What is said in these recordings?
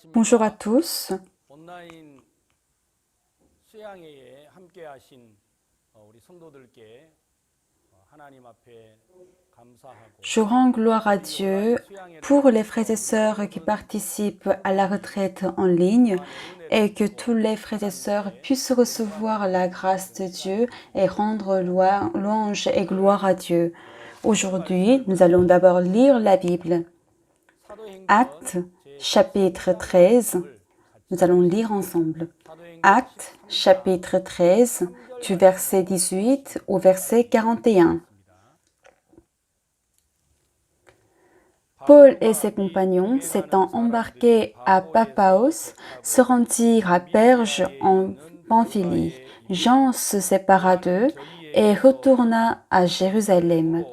Bonjour à tous. 온라인 수양회에 함께 하신 우리 성도들께 하나님 앞에 감사하고 Je rends gloire à Dieu pour les frères et sœurs qui participent à la retraite en ligne et que tous les frères et sœurs puissent recevoir la grâce de Dieu et rendre louange et gloire à Dieu. Aujourd'hui, nous allons d'abord lire la Bible. Actes, chapitre 13. Nous allons lire ensemble. Actes, chapitre 13, du verset 18 au verset 41. Paul et ses compagnons, s'étant embarqués à Paphos, se rendirent à Perge en Pamphylie. Jean se sépara d'eux et retourna à Jérusalem.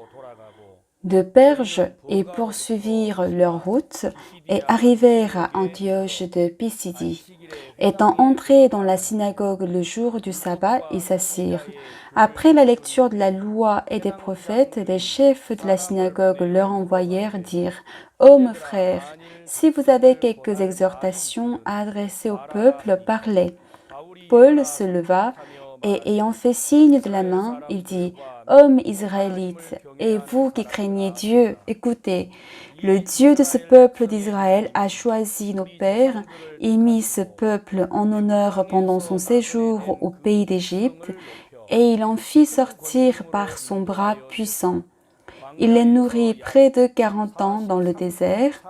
De Perge, ils poursuivirent leur route et arrivèrent à Antioche de Pisidie. Étant entrés dans la synagogue le jour du sabbat, ils s'assirent. Après la lecture de la loi et des prophètes, les chefs de la synagogue leur envoyèrent dire « Hommes frères, si vous avez quelques exhortations à adresser au peuple, parlez. » Paul se leva et ayant fait signe de la main, il dit « Hommes israélites, et vous qui craignez Dieu, écoutez. Le Dieu de ce peuple d'Israël a choisi nos pères, et mis ce peuple en honneur pendant son séjour au pays d'Égypte, et il en fit sortir par son bras puissant. Il les nourrit près de 40 ans dans le désert,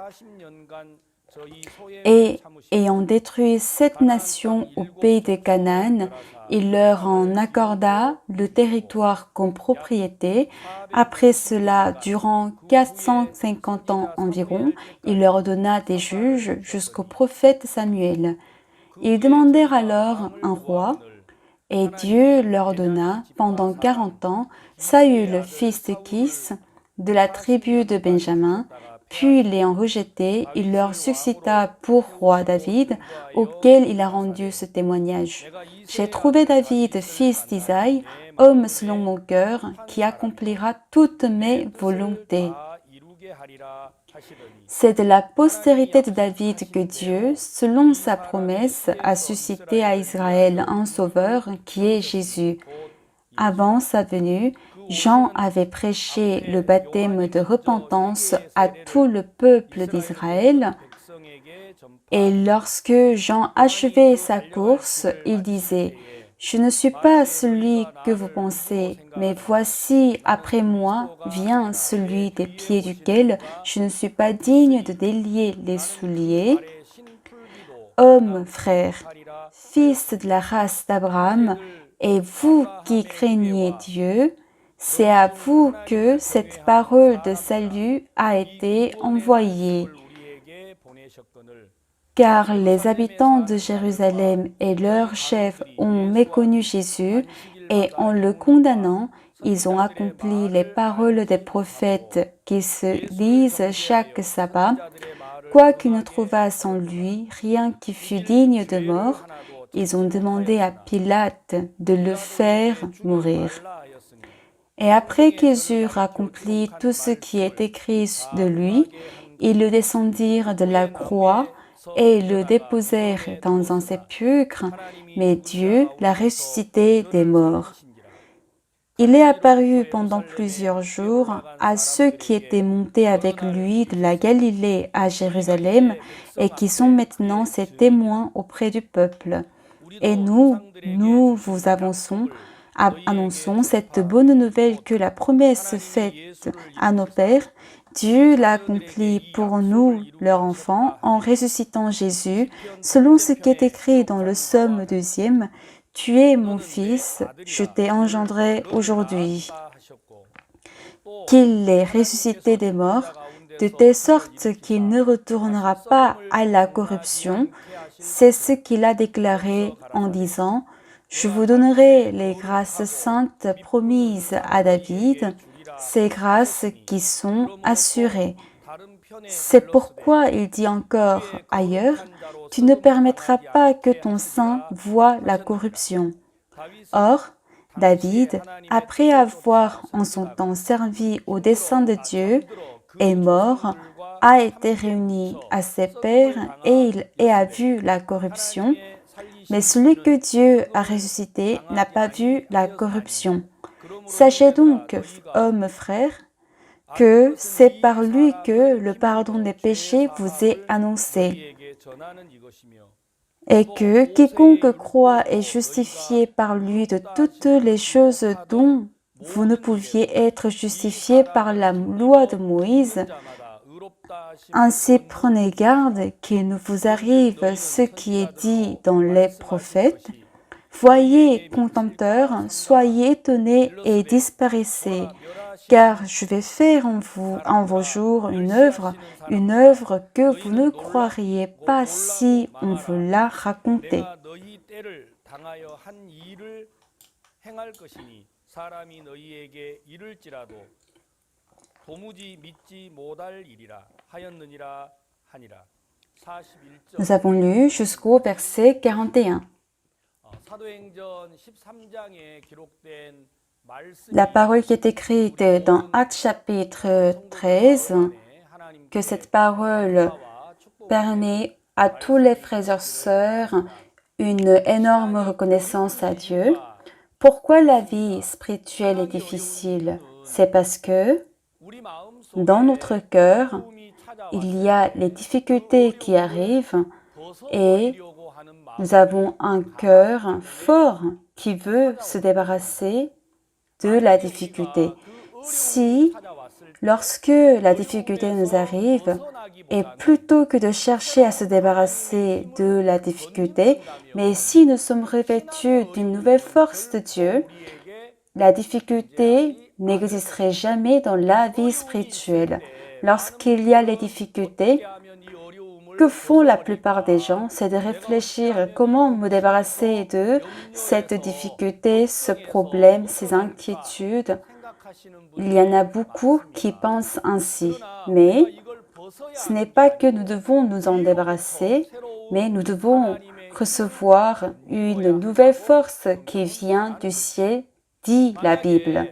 et ayant détruit 7 nations au pays de Canaan, il leur en accorda le territoire comme propriété. Après cela, durant 450 ans environ, il leur donna des juges jusqu'au prophète Samuel. Ils demandèrent alors un roi, et Dieu leur donna pendant 40 ans Saül, fils de Kis, de la tribu de Benjamin. Puis l'ayant rejeté, il leur suscita pour roi David, auquel il a rendu ce témoignage. J'ai trouvé David, fils d'Isaïe, homme selon mon cœur, qui accomplira toutes mes volontés. C'est de la postérité de David que Dieu, selon sa promesse, a suscité à Israël un sauveur qui est Jésus. Avant sa venue, Jean avait prêché le baptême de repentance à tout le peuple d'Israël. Et lorsque Jean achevait sa course, il disait « Je ne suis pas celui que vous pensez, mais voici, après moi, vient celui des pieds duquel je ne suis pas digne de délier les souliers. Hommes, frères, fils de la race d'Abraham, et vous qui craignez Dieu, c'est à vous que cette parole de salut a été envoyée. Car les habitants de Jérusalem et leurs chefs ont méconnu Jésus, et en le condamnant, ils ont accompli les paroles des prophètes qui se lisent chaque sabbat. Quoiqu'ils ne trouvassent en lui rien qui fût digne de mort, ils ont demandé à Pilate de le faire mourir. Et après qu'ils eurent accompli tout ce qui est écrit de lui, ils le descendirent de la croix et le déposèrent dans un sépulcre, mais Dieu l'a ressuscité des morts. Il est apparu pendant plusieurs jours à ceux qui étaient montés avec lui de la Galilée à Jérusalem et qui sont maintenant ses témoins auprès du peuple. Et nous vous annonçons cette bonne nouvelle que la promesse faite à nos pères, Dieu l'a accomplie pour nous, leurs enfants, en ressuscitant Jésus, selon ce qui est écrit dans le psaume 2e, « Tu es mon fils, je t'ai engendré aujourd'hui ». Qu'il est ressuscité des morts, de telle sorte qu'il ne retournera pas à la corruption. C'est ce qu'il a déclaré en disant « Je vous donnerai les grâces saintes promises à David, ces grâces qui sont assurées. » C'est pourquoi il dit encore ailleurs « Tu ne permettras pas que ton sein voie la corruption. » Or, David, après avoir en son temps servi au dessein de Dieu, est mort, a été réuni à ses pères et a vu la corruption, mais celui que Dieu a ressuscité n'a pas vu la corruption. Sachez donc, hommes frères, que c'est par lui que le pardon des péchés vous est annoncé, et que quiconque croit est justifié par lui de toutes les choses dont vous ne pouviez être justifiés par la loi de Moïse. Ainsi prenez garde qu'il ne vous arrive ce qui est dit dans les prophètes. Voyez, contempteurs, soyez étonnés et disparaissez, car je vais faire en vos jours, une œuvre que vous ne croiriez pas si on vous l'a racontée. Nous avons lu jusqu'au verset 41. La parole qui est écrite dans Actes chapitre 13, que cette parole permet à tous les frères et sœurs une énorme reconnaissance à Dieu. Pourquoi la vie spirituelle est difficile? C'est parce que dans notre cœur, il y a les difficultés qui arrivent et nous avons un cœur fort qui veut se débarrasser de la difficulté. Si, lorsque la difficulté nous arrive, et plutôt que de chercher à se débarrasser de la difficulté, mais si nous sommes revêtus d'une nouvelle force de Dieu, la difficulté n'existerait jamais dans la vie spirituelle. Lorsqu'il y a les difficultés, que font la plupart des gens? C'est de réfléchir comment me débarrasser de cette difficulté, ce problème, ces inquiétudes. Il y en a beaucoup qui pensent ainsi, mais ce n'est pas que nous devons nous en débarrasser, mais nous devons recevoir une nouvelle force qui vient du ciel, dit la Bible.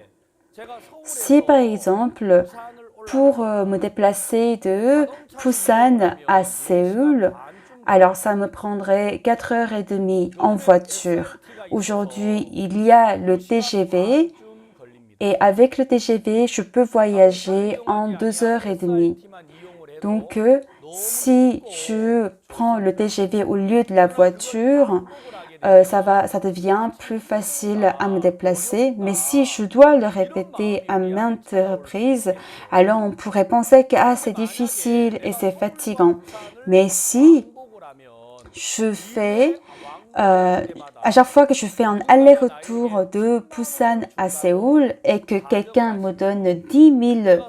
Si par exemple, pour me déplacer de Busan à Séoul, alors ça me prendrait 4h30 en voiture. Aujourd'hui, il y a le TGV et avec le TGV, je peux voyager en 2h30. Donc, si je prends le TGV au lieu de la voiture, ça devient plus facile à me déplacer. Mais si je dois le répéter à maintes reprises, alors on pourrait penser que c'est difficile et c'est fatigant. Mais si je fais, à chaque fois que je fais un aller-retour de Busan à Séoul et que quelqu'un me donne 10 000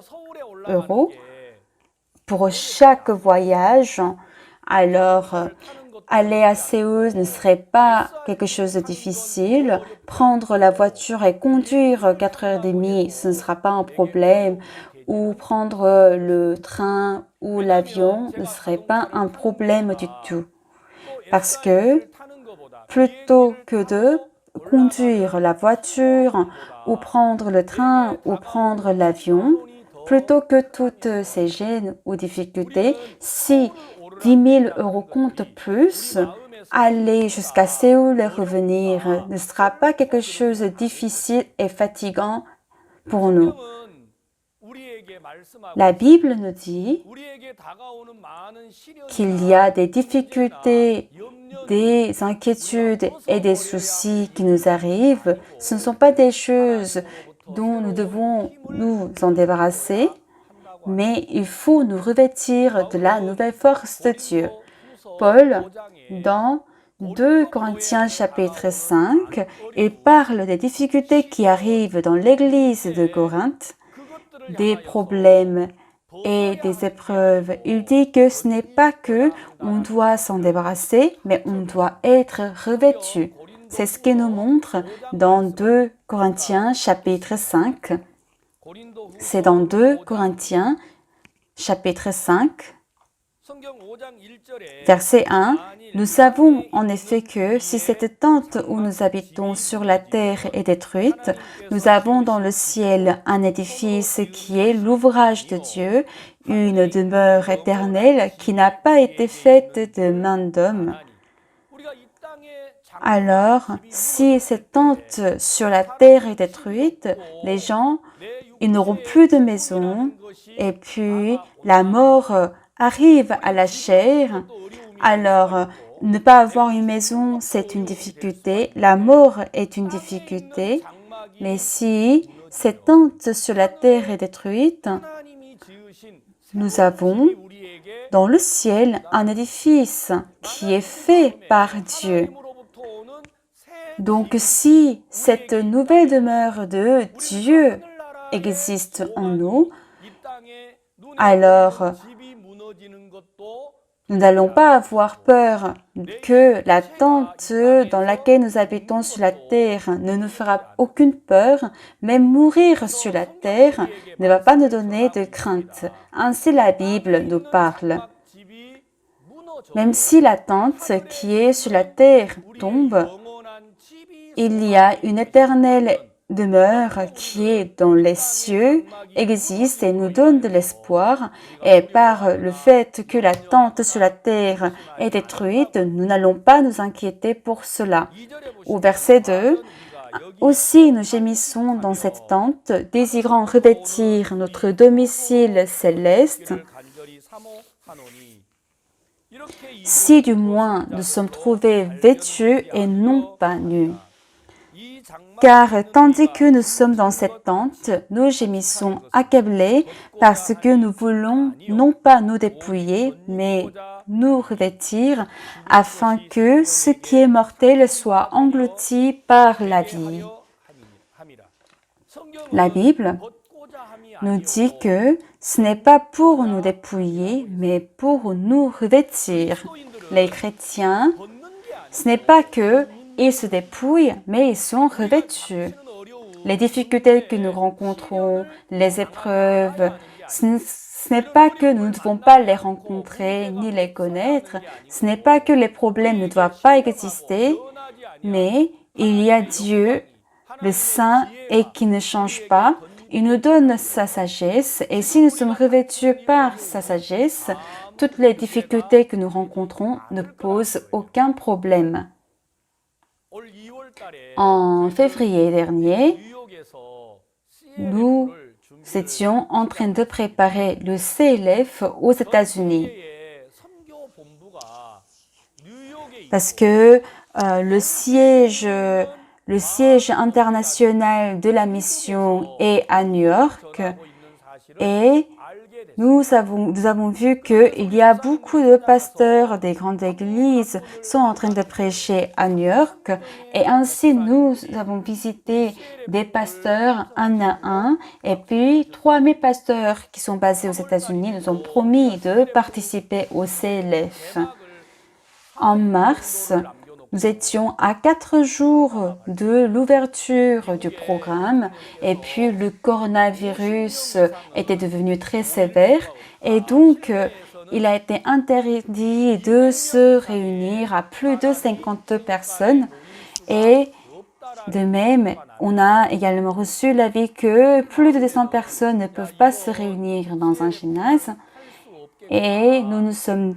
euros pour chaque voyage, alors aller à Séoul ne serait pas quelque chose de difficile. Prendre la voiture et conduire 4h30, ce ne sera pas un problème. Ou prendre le train ou l'avion ne serait pas un problème du tout. Parce que plutôt que de conduire la voiture ou prendre le train ou prendre l'avion, plutôt que toutes ces gênes ou difficultés, si 10 000 euros comptent plus, aller jusqu'à Séoul et revenir ne sera pas quelque chose de difficile et fatigant pour nous. La Bible nous dit qu'il y a des difficultés, des inquiétudes et des soucis qui nous arrivent. Ce ne sont pas des choses dont nous devons nous en débarrasser, mais il faut nous revêtir de la nouvelle force de Dieu. Paul, dans 2 Corinthiens chapitre 5, il parle des difficultés qui arrivent dans l'église de Corinthe, des problèmes et des épreuves. Il dit que ce n'est pas que on doit s'en débarrasser, mais on doit être revêtu. C'est ce qu'il nous montre dans 2 Corinthiens chapitre 5. C'est dans 2 Corinthiens chapitre 5. Verset 1. Nous savons en effet que si cette tente où nous habitons sur la terre est détruite, nous avons dans le ciel un édifice qui est l'ouvrage de Dieu, une demeure éternelle qui n'a pas été faite de main d'homme. Alors, si cette tente sur la terre est détruite, les gens, ils n'auront plus de maison, et puis la mort arrive à la chair. Alors, ne pas avoir une maison, c'est une difficulté. La mort est une difficulté. Mais si cette tente sur la terre est détruite, nous avons dans le ciel un édifice qui est fait par Dieu. Donc, si cette nouvelle demeure de Dieu existe en nous, alors nous n'allons pas avoir peur que la tente dans laquelle nous habitons sur la terre ne nous fera aucune peur. Même mourir sur la terre ne va pas nous donner de crainte. Ainsi la Bible nous parle. Même si la tente qui est sur la terre tombe, il y a une éternelle demeure qui est dans les cieux, existe et nous donne de l'espoir. Et par le fait que la tente sur la terre est détruite, nous n'allons pas nous inquiéter pour cela. Au verset 2, aussi nous gémissons dans cette tente, désirant revêtir notre domicile céleste. Si du moins nous sommes trouvés vêtus et non pas nus. Car tandis que nous sommes dans cette tente, nous gémissons accablés parce que nous voulons non pas nous dépouiller, mais nous revêtir, afin que ce qui est mortel soit englouti par la vie. La Bible nous dit que ce n'est pas pour nous dépouiller, mais pour nous revêtir. Les chrétiens, ce n'est pas que ils se dépouillent, mais ils sont revêtus. Les difficultés que nous rencontrons, les épreuves, ce n'est pas que nous ne devons pas les rencontrer ni les connaître, ce n'est pas que les problèmes ne doivent pas exister, mais il y a Dieu, le Saint, et qui ne change pas. Il nous donne sa sagesse, et si nous sommes revêtus par sa sagesse, toutes les difficultés que nous rencontrons ne posent aucun problème. En février dernier, nous étions en train de préparer le CLF aux États-Unis parce que le siège international de la mission est à New York et nous avons vu qu'il y a beaucoup de pasteurs des grandes églises sont en train de prêcher à New York et ainsi nous avons visité des pasteurs un à un et puis 3000 pasteurs qui sont basés aux États-Unis nous ont promis de participer au CLF. En mars, nous étions à 4 jours de l'ouverture du programme et puis le coronavirus était devenu très sévère et donc il a été interdit de se réunir à plus de 50 personnes et de même, on a également reçu l'avis que plus de 200 personnes ne peuvent pas se réunir dans un gymnase et nous nous sommes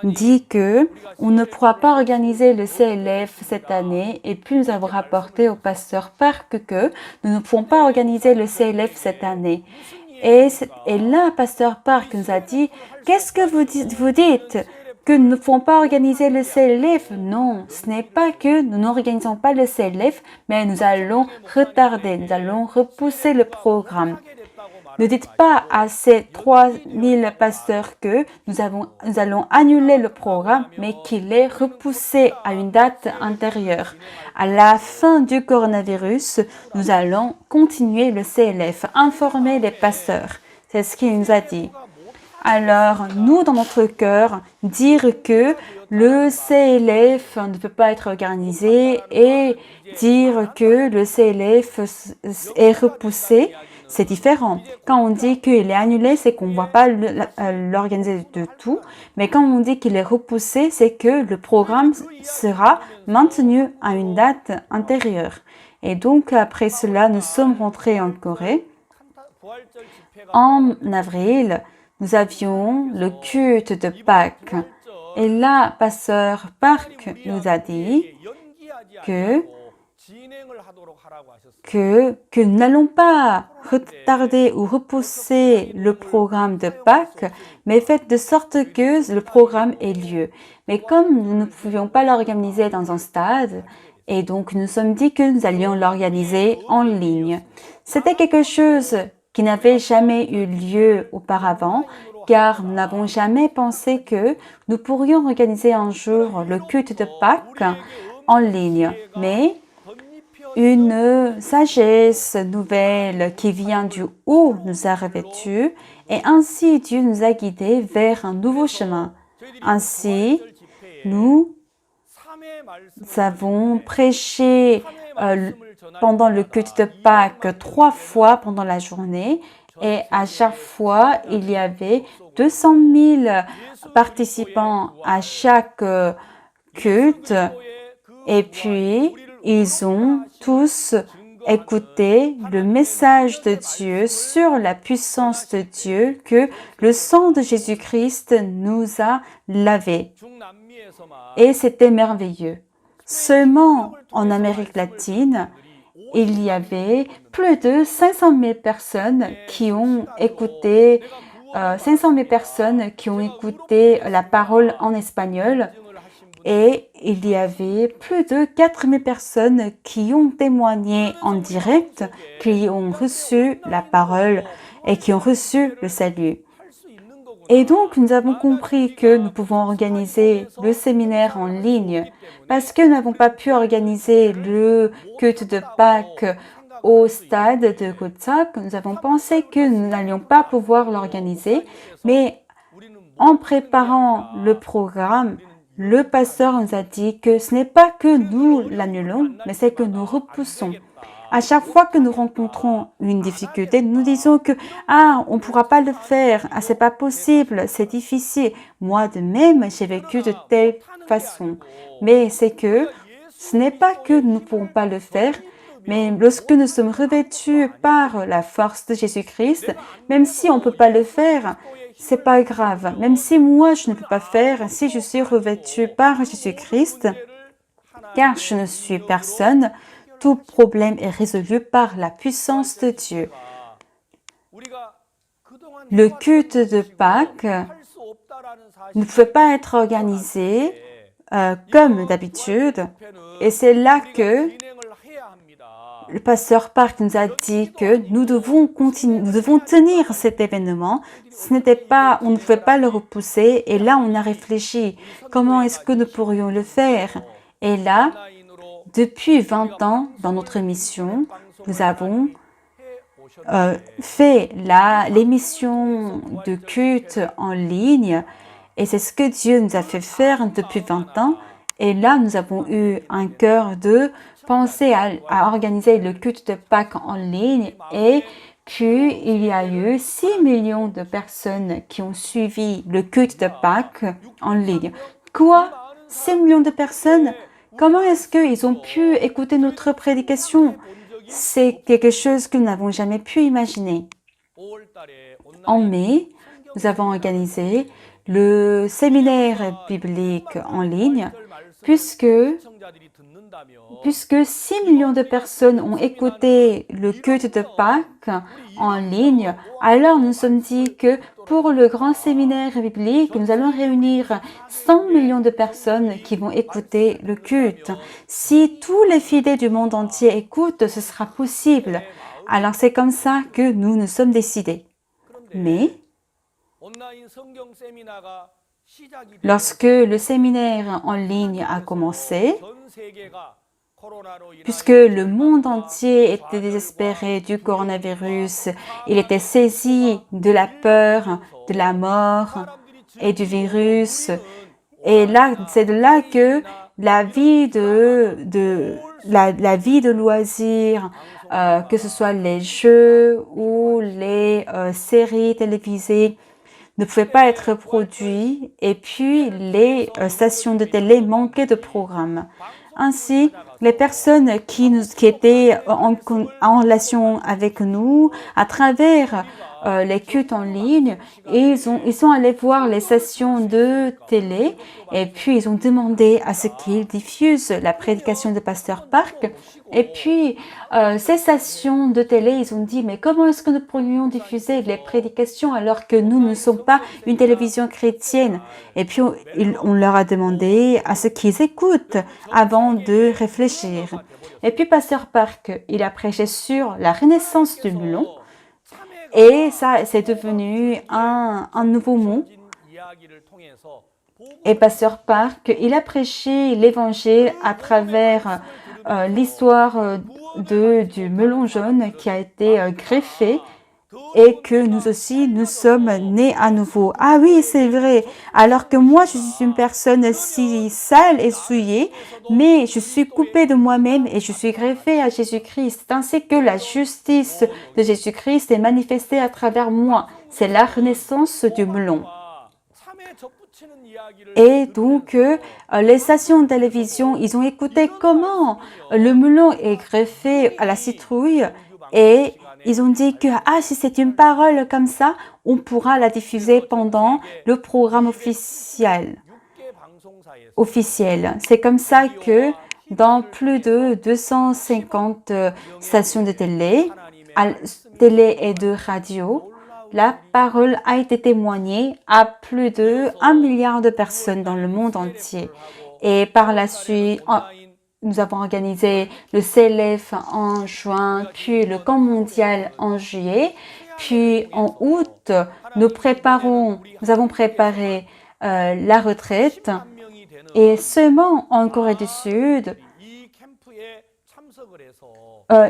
dit que on ne pourra pas organiser le CLF cette année et puis nous avons rapporté au pasteur Park que nous ne pouvons pas organiser le CLF cette année. Et là, pasteur Park nous a dit, qu'est-ce que vous dites que nous ne pouvons pas organiser le CLF? Non, ce n'est pas que nous n'organisons pas le CLF, mais nous allons retarder, nous allons repousser le programme. Ne dites pas à ces 3000 pasteurs que nous allons annuler le programme, mais qu'il est repoussé à une date antérieure. À la fin du coronavirus, nous allons continuer le CLF, informer les pasteurs. C'est ce qu'il nous a dit. Alors, nous, dans notre cœur, dire que le CLF ne peut pas être organisé et dire que le CLF est repoussé, c'est différent. Quand on dit qu'il est annulé, c'est qu'on ne va pas l'organiser de tout. Mais quand on dit qu'il est repoussé, c'est que le programme sera maintenu à une date antérieure. Et donc, après cela, nous sommes rentrés en Corée. En avril, nous avions le culte de Pâques. Et là, pasteur Park nous a dit que nous n'allons pas retarder ou repousser le programme de Pâques, mais faites de sorte que le programme ait lieu. Mais comme nous ne pouvions pas l'organiser dans un stade, et donc nous nous sommes dit que nous allions l'organiser en ligne. C'était quelque chose qui n'avait jamais eu lieu auparavant, car nous n'avons jamais pensé que nous pourrions organiser un jour le culte de Pâques en ligne. Mais une sagesse nouvelle qui vient du haut nous a revêtus et ainsi Dieu nous a guidés vers un nouveau chemin. Ainsi, nous avons prêché pendant le culte de Pâques 3 fois pendant la journée et à chaque fois, il y avait 200 000 participants à chaque culte et puis ils ont tous écouté le message de Dieu sur la puissance de Dieu que le sang de Jésus-Christ nous a lavés. Et c'était merveilleux. Seulement en Amérique latine, il y avait plus de 500 000 personnes qui ont écouté, 500 000 personnes qui ont écouté la parole en espagnol. Et il y avait plus de 4 000 personnes qui ont témoigné en direct, qui ont reçu la parole et qui ont reçu le salut. Et donc, nous avons compris que nous pouvons organiser le séminaire en ligne parce que nous n'avons pas pu organiser le culte de Pâques au stade de Goodsack. Nous avons pensé que nous n'allions pas pouvoir l'organiser, mais en préparant le programme, le pasteur nous a dit que ce n'est pas que nous l'annulons, mais c'est que nous repoussons. À chaque fois que nous rencontrons une difficulté, nous disons que on ne pourra pas le faire, c'est pas possible, c'est difficile. Moi de même, j'ai vécu de telle façon. Mais c'est que ce n'est pas que nous ne pourrons pas le faire, mais lorsque nous sommes revêtus par la force de Jésus-Christ, même si on ne peut pas le faire, c'est pas grave. Même si moi je ne peux pas faire, si je suis revêtu par Jésus-Christ, car je ne suis personne, tout problème est résolu par la puissance de Dieu. Le culte de Pâques ne pouvait pas être organisé comme d'habitude, et c'est là que le pasteur Park nous a dit que nous devons tenir cet événement. On ne pouvait pas le repousser. Et là, on a réfléchi. Comment est-ce que nous pourrions le faire? Et là, depuis 20 ans, dans notre mission, nous avons fait l'émission de culte en ligne. Et c'est ce que Dieu nous a fait faire depuis 20 ans. Et là, nous avons eu un cœur de penser à organiser le culte de Pâques en ligne. Et puis, il y a eu 6 millions de personnes qui ont suivi le culte de Pâques en ligne. Quoi? 6 millions de personnes? Comment est-ce qu'ils ont pu écouter notre prédication? C'est quelque chose que nous n'avons jamais pu imaginer. En mai, nous avons organisé le séminaire biblique en ligne, puisque 6 millions de personnes ont écouté le culte de Pâques en ligne, alors nous nous sommes dit que pour le grand séminaire biblique, nous allons réunir 100 millions de personnes qui vont écouter le culte. Si tous les fidèles du monde entier écoutent, ce sera possible. Alors c'est comme ça que nous nous sommes décidés. Mais lorsque le séminaire en ligne a commencé, puisque le monde entier était désespéré du coronavirus, il était saisi de la peur, de la mort et du virus. Et là, c'est de là que la vie la vie de loisirs, que ce soit les jeux ou les séries télévisées, ne pouvaient pas être produits et puis les stations de télé manquaient de programmes. Ainsi, les personnes qui étaient en relation avec nous à travers les cultes en ligne, ils sont allés voir les stations de télé et puis ils ont demandé à ce qu'ils diffusent la prédication de Pasteur Park. Et puis, ces stations de télé, ils ont dit, mais comment est-ce que nous pourrions diffuser les prédications alors que nous ne sommes pas une télévision chrétienne? Et puis, on leur a demandé à ce qu'ils écoutent avant de réfléchir. Et puis, Pasteur Park, il a prêché sur la renaissance du melon. Et ça, c'est devenu un nouveau mot. Et Pasteur Park, il a prêché l'évangile à travers l'histoire du melon jaune qui a été greffé et que nous aussi, nous sommes nés à nouveau. Ah oui, c'est vrai. Alors que moi, je suis une personne si sale et souillée, mais je suis coupée de moi-même et je suis greffée à Jésus-Christ. Ainsi que la justice de Jésus-Christ est manifestée à travers moi. C'est la renaissance du melon. Et donc, les stations de télévision, ils ont écouté comment le melon est greffé à la citrouille et ils ont dit que si c'est une parole comme ça, on pourra la diffuser pendant le programme officiel. C'est comme ça que dans plus de 250 stations de télé et de radio, la parole a été témoignée à plus de 1 milliard de personnes dans le monde entier. Et par la suite, nous avons organisé le CLF en juin, puis le camp mondial en juillet. Puis en août, nous avons préparé la retraite. Et seulement en Corée du Sud,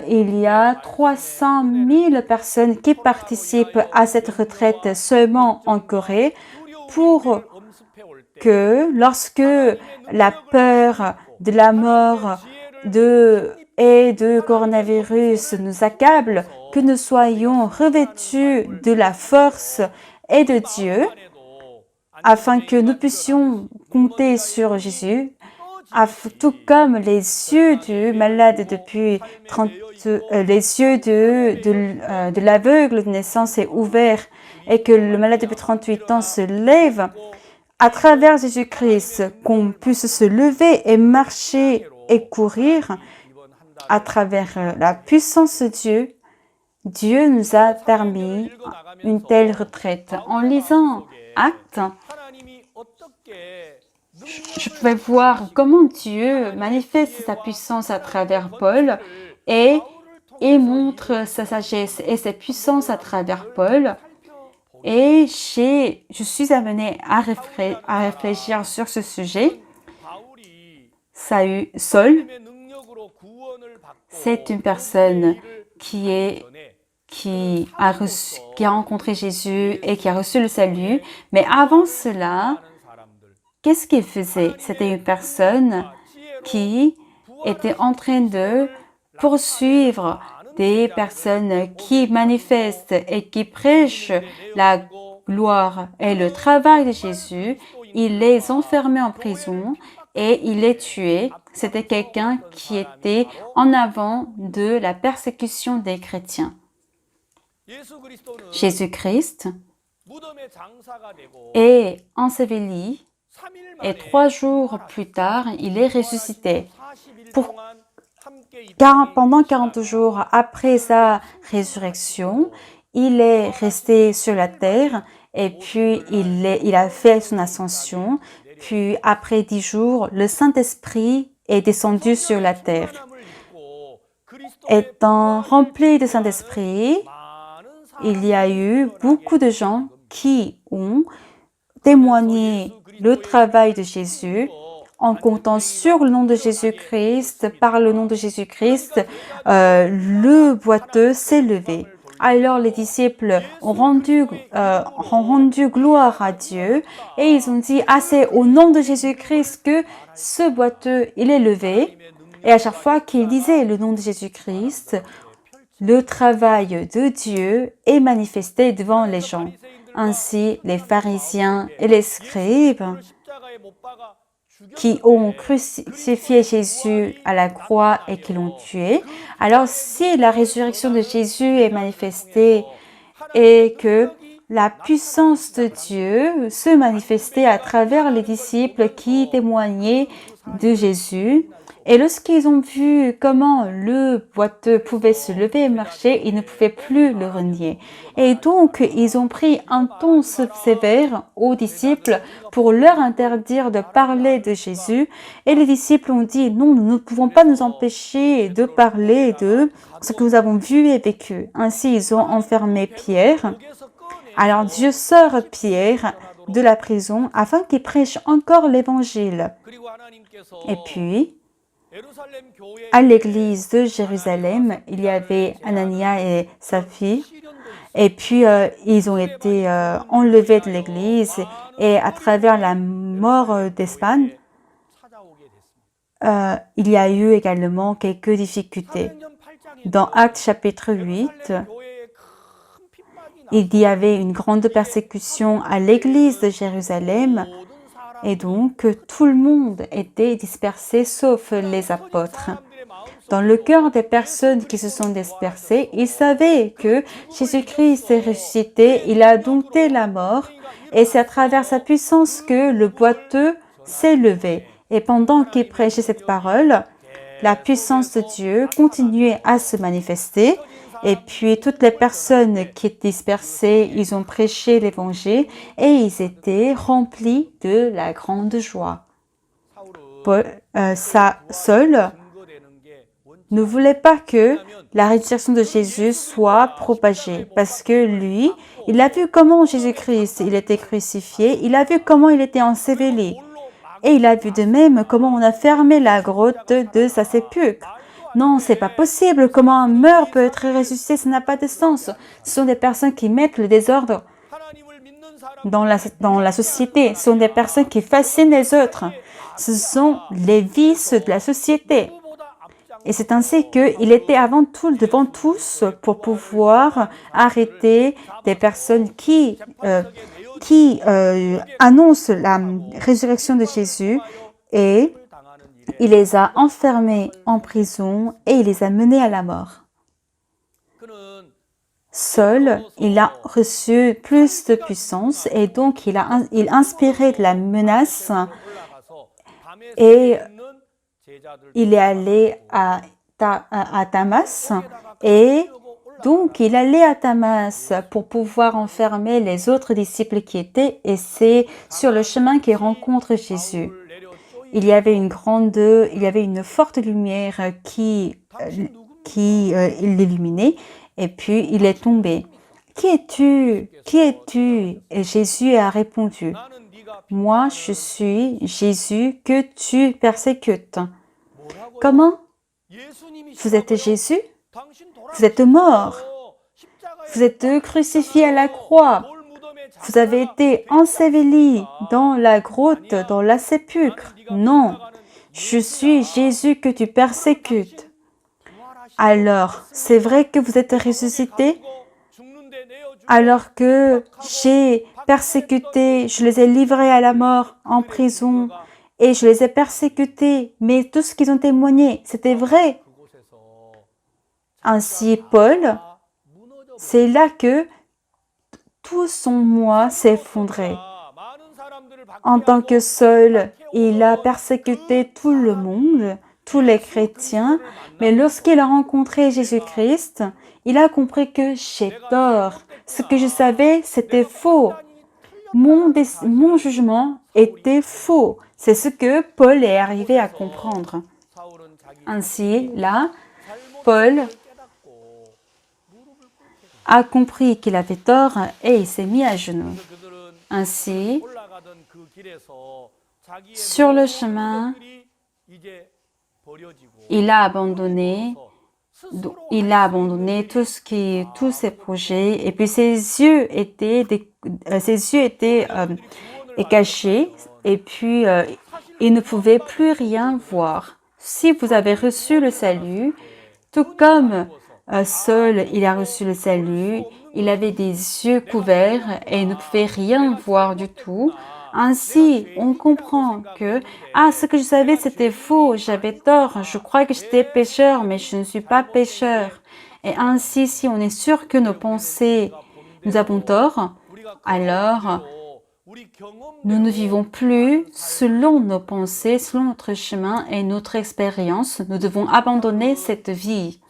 il y a 300 000 personnes qui participent à cette retraite seulement en Corée pour que lorsque la peur de la mort et de coronavirus nous accable, que nous soyons revêtus de la force et de Dieu afin que nous puissions compter sur Jésus. Tout comme les yeux du malade les yeux de l'aveugle de naissance est ouvert et que le malade depuis 38 ans se lève, à travers Jésus-Christ, qu'on puisse se lever et marcher et courir à travers la puissance de Dieu. Dieu nous a permis une telle retraite. En lisant Actes, je pouvais voir comment Dieu manifeste sa puissance à travers Paul et montre sa sagesse et sa puissance à travers Paul. Et je suis amenée à réfléchir sur ce sujet. Saul, c'est une personne qui a rencontré Jésus et qui a reçu le salut. Mais avant cela, qu'est-ce qu'il faisait? C'était une personne qui était en train de poursuivre des personnes qui manifestent et qui prêchent la gloire et le travail de Jésus. Il les enfermait en prison et il les tuait. C'était quelqu'un qui était en avant de la persécution des chrétiens. Jésus-Christ est enseveli et 3 jours plus tard, il est ressuscité. Pendant 40 jours après sa résurrection, il est resté sur la terre et puis il a fait son ascension. Puis après 10 jours, le Saint-Esprit est descendu sur la terre. Étant rempli de Saint-Esprit, il y a eu beaucoup de gens qui ont témoigné le travail de Jésus en comptant sur le nom de Jésus-Christ. Par le nom de Jésus-Christ, le boiteux s'est levé. Alors les disciples ont rendu gloire à Dieu et ils ont dit, c'est au nom de Jésus-Christ que ce boiteux, il est levé. Et à chaque fois qu'il disait le nom de Jésus-Christ, le travail de Dieu est manifesté devant les gens. Ainsi, les pharisiens et les scribes qui ont crucifié Jésus à la croix et qui l'ont tué. Alors, si la résurrection de Jésus est manifestée et que la puissance de Dieu se manifestait à travers les disciples qui témoignaient de Jésus, et lorsqu'ils ont vu comment le boiteux pouvait se lever et marcher, ils ne pouvaient plus le renier. Et donc, ils ont pris un ton sévère aux disciples pour leur interdire de parler de Jésus. Et les disciples ont dit, non, nous ne pouvons pas nous empêcher de parler de ce que nous avons vu et vécu. Ainsi, ils ont enfermé Pierre. Alors, Dieu sort Pierre de la prison afin qu'il prêche encore l'évangile. Et puis, à l'église de Jérusalem, il y avait Anania et sa fille. Et puis, ils ont été enlevés de l'église. Et à travers la mort d'Espagne, il y a eu également quelques difficultés. Dans Actes chapitre 8, il y avait une grande persécution à l'église de Jérusalem. Et donc, tout le monde était dispersé sauf les apôtres. Dans le cœur des personnes qui se sont dispersées, ils savaient que Jésus-Christ est ressuscité, il a dompté la mort, et c'est à travers sa puissance que le boiteux s'est levé. Et pendant qu'il prêchait cette parole, la puissance de Dieu continuait à se manifester. Et puis, toutes les personnes qui étaient dispersées, ils ont prêché l'évangile et ils étaient remplis de la grande joie. Saul ne voulait pas que la résurrection de Jésus soit propagée parce que lui, il a vu comment Jésus-Christ, il était crucifié, il a vu comment il était enseveli et il a vu de même comment on a fermé la grotte de sa sépulcre. Non, c'est pas possible. Comment un mort peut être ressuscité? Ça n'a pas de sens. Ce sont des personnes qui mettent le désordre dans la société. Ce sont des personnes qui fascinent les autres. Ce sont les vices de la société. Et c'est ainsi qu'il était avant tout devant tous pour pouvoir arrêter des personnes qui annoncent la résurrection de Jésus et il les a enfermés en prison et il les a menés à la mort. Saul, il a reçu plus de puissance et donc il inspirait de la menace et il est allé à Damas et donc il allait à Damas pour pouvoir enfermer les autres disciples qui étaient et c'est sur le chemin qu'il rencontre Jésus. Il y avait une forte lumière qui l'illuminait et puis il est tombé. Qui es-tu? Qui es-tu? Et Jésus a répondu, moi je suis Jésus que tu persécutes. Comment? Vous êtes Jésus? Vous êtes mort. Vous êtes crucifié à la croix. Vous avez été enseveli dans la grotte, dans la sépulcre. Non, je suis Jésus que tu persécutes. Alors, c'est vrai que vous êtes ressuscité? Alors que j'ai persécuté, je les ai livrés à la mort en prison et je les ai persécutés, mais tout ce qu'ils ont témoigné, c'était vrai. Ainsi, Paul, c'est là que tout son moi s'est effondré. En tant que Saul, il a persécuté tout le monde, tous les chrétiens, mais lorsqu'il a rencontré Jésus-Christ, il a compris que j'ai tort. Ce que je savais, c'était faux. Mon jugement était faux. C'est ce que Paul est arrivé à comprendre. Ainsi, là, Paul a compris qu'il avait tort et il s'est mis à genoux. Ainsi, sur le chemin, il a abandonné tous ses projets et puis ses yeux étaient cachés et puis il ne pouvait plus rien voir. si vous avez reçu le salut, tout comme Saul, il a reçu le salut, il avait des yeux couverts et ne pouvait rien voir du tout. Ainsi, on comprend que, ce que je savais, c'était faux, j'avais tort, je crois que j'étais pécheur, mais je ne suis pas pécheur. Et ainsi, si on est sûr que nos pensées, nous avons tort, alors nous ne vivons plus selon nos pensées, selon notre chemin et notre expérience. Nous devons abandonner cette vie.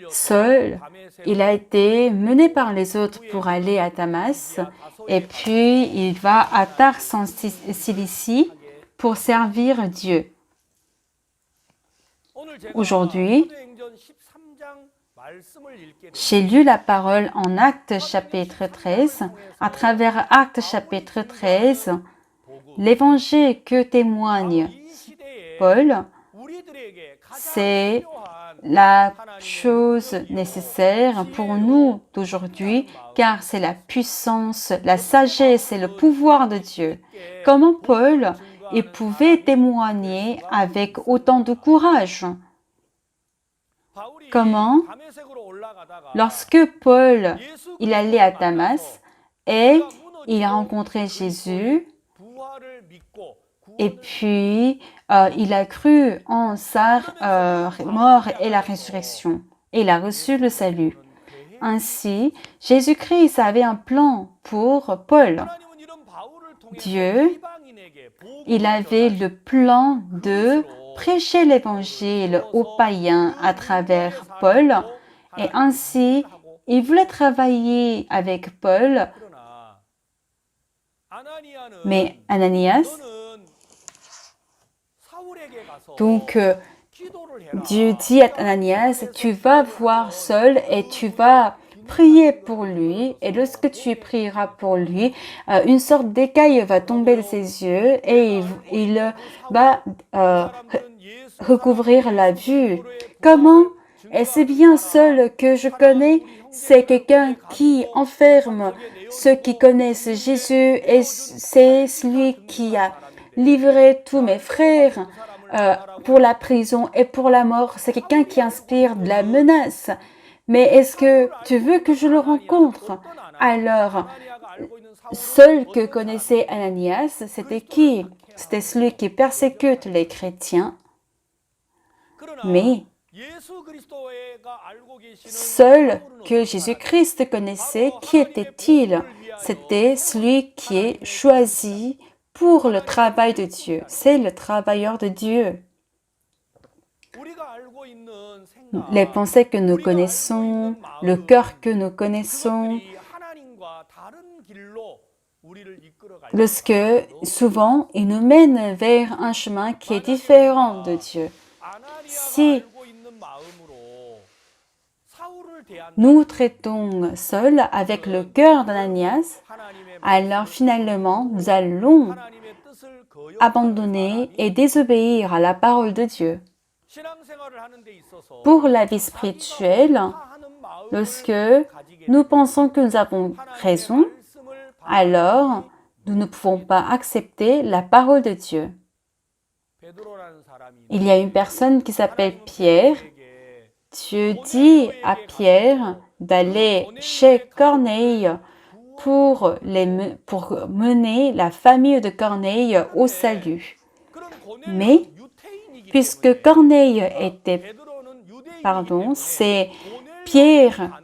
Seul, il a été mené par les autres pour aller à Damas et puis il va à Tars en Cilicie pour servir Dieu. Aujourd'hui, j'ai lu la parole en Actes chapitre 13. À travers Actes chapitre 13, l'évangile que témoigne Paul, c'est la chose nécessaire pour nous d'aujourd'hui, car c'est la puissance, la sagesse et le pouvoir de Dieu. Comment Paul il pouvait témoigner avec autant de courage? Comment? Lorsque Paul il allait à Damas et il a rencontré Jésus, et puis il a cru en sa mort et la résurrection, et il a reçu le salut. Ainsi, Jésus-Christ avait un plan pour Paul. Dieu, il avait le plan de prêcher l'évangile aux païens à travers Paul, et ainsi, il voulait travailler avec Paul, mais Ananias, donc Dieu dit à Ananias, tu vas voir Saul et tu vas prier pour lui, et lorsque tu prieras pour lui, une sorte d'écaille va tomber de ses yeux et il va recouvrir la vue. Comment? Et c'est bien Saul que je connais, c'est quelqu'un qui enferme ceux qui connaissent Jésus, et c'est celui qui a livré tous mes frères pour la prison et pour la mort. C'est quelqu'un qui inspire de la menace. Mais est-ce que tu veux que je le rencontre? Alors, seul que connaissait Ananias, c'était qui? C'était celui qui persécute les chrétiens. Mais seul que Jésus-Christ connaissait, qui était-il? C'était celui qui est choisi pour le travail de Dieu. C'est le travailleur de Dieu. Les pensées que nous connaissons, le cœur que nous connaissons, lorsque souvent il nous mène vers un chemin qui est différent de Dieu. Si nous traitons Saul avec le cœur d'Ananias, alors finalement nous allons abandonner et désobéir à la parole de Dieu. Pour la vie spirituelle, lorsque nous pensons que nous avons raison, alors nous ne pouvons pas accepter la parole de Dieu. Il y a une personne qui s'appelle Pierre. Dieu dit à Pierre d'aller chez Corneille pour mener la famille de Corneille au salut. Mais puisque Corneille était, Pierre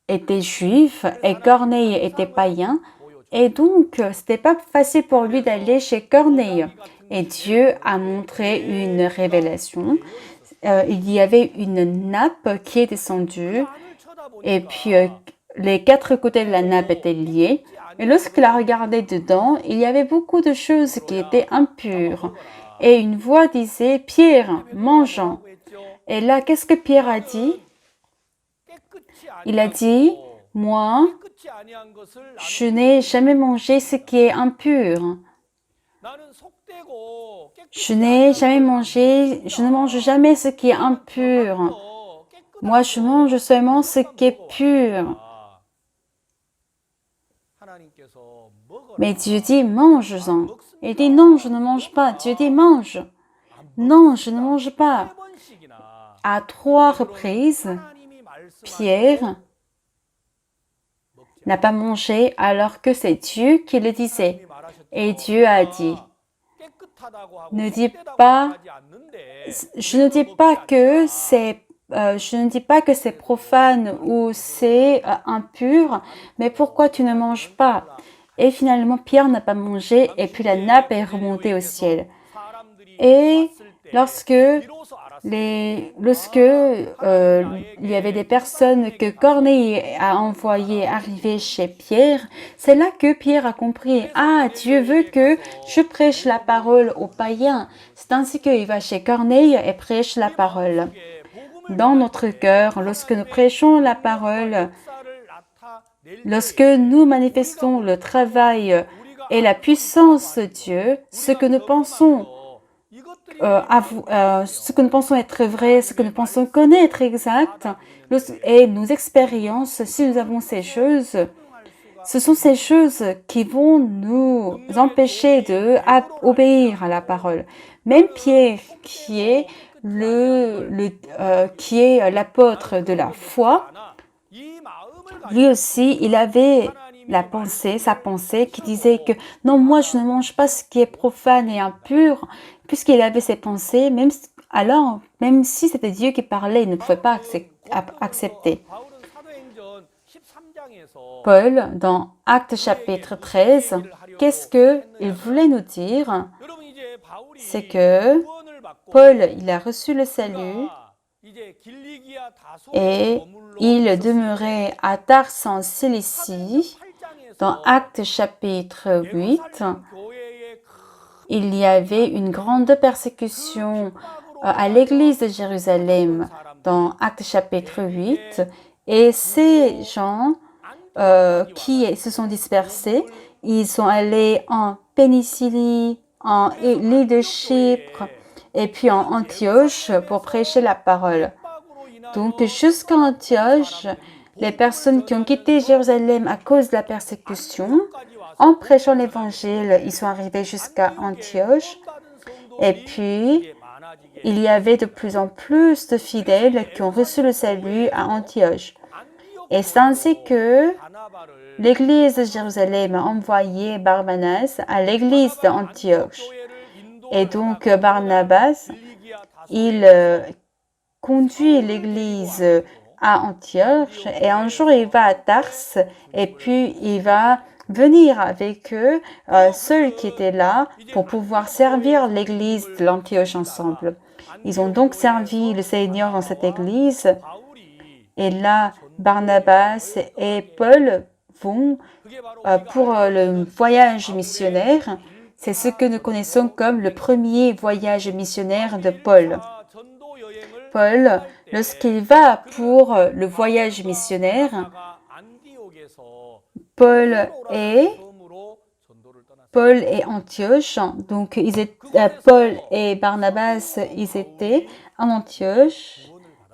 était juif et Corneille était païen, et donc c'était pas facile pour lui d'aller chez Corneille. Et Dieu a montré une révélation. Il y avait une nappe qui est descendue, et puis les quatre côtés de la nappe étaient liés. Et lorsqu'il a regardé dedans, il y avait beaucoup de choses qui étaient impures. Et une voix disait, Pierre, mangeons. Et là, qu'est-ce que Pierre a dit? Il a dit, moi, je n'ai jamais mangé ce qui est impur. Je ne mange jamais ce qui est impur. Moi, je mange seulement ce qui est pur. Mais Dieu dit, mange-en. Il dit, non, je ne mange pas. Dieu dit, mange. Non, je ne mange pas. À 3 reprises, Pierre n'a pas mangé alors que c'est Dieu qui le disait. Et Dieu a dit, ne dis pas, je ne dis pas que c'est profane ou c'est impur, mais pourquoi tu ne manges pas? Et finalement, Pierre n'a pas mangé et puis la nappe est remontée au ciel. Et lorsque il y avait des personnes que Corneille a envoyées arriver chez Pierre, c'est là que Pierre a compris, ah, Dieu veut que je prêche la parole aux païens. C'est ainsi qu'il va chez Corneille et prêche la parole. Dans notre cœur, lorsque nous prêchons la parole, lorsque nous manifestons le travail et la puissance de Dieu, ce que nous pensons être vrai, ce que nous pensons connaître exact, et nos expériences, si nous avons ces choses, ce sont ces choses qui vont nous empêcher d'obéir à la parole. Même Pierre, qui est l'apôtre de la foi, lui aussi, il avait sa pensée qui disait que non, moi je ne mange pas ce qui est profane et impur, puisqu'il avait ses pensées, même si c'était Dieu qui parlait, il ne pouvait pas accepter. Paul, dans Actes chapitre 13, qu'est-ce qu'il voulait nous dire? C'est que Paul, il a reçu le salut et il demeurait à Tars en Cilicie. Dans Actes chapitre 8, il y avait une grande persécution à l'église de Jérusalem dans Actes chapitre 8 et ces gens qui se sont dispersés, ils sont allés en Pénicillie, en l'île de Chypre et puis en Antioche pour prêcher la parole. Donc jusqu'à Antioche, les personnes qui ont quitté Jérusalem à cause de la persécution, en prêchant l'évangile, ils sont arrivés jusqu'à Antioche. Et puis, il y avait de plus en plus de fidèles qui ont reçu le salut à Antioche. Et c'est ainsi que l'église de Jérusalem a envoyé Barnabas à l'église d'Antioche. Et donc, Barnabas, il conduit l'église à Antioche et un jour il va à Tars et puis il va venir avec eux, ceux qui étaient là pour pouvoir servir l'église de l'Antioche ensemble. Ils ont donc servi le Seigneur dans cette église et là Barnabas et Paul vont pour le voyage missionnaire. C'est ce que nous connaissons comme le premier voyage missionnaire de Paul. Paul, lorsqu'il va pour le voyage missionnaire, Paul et Antioche, donc Paul et Barnabas, ils étaient en Antioche,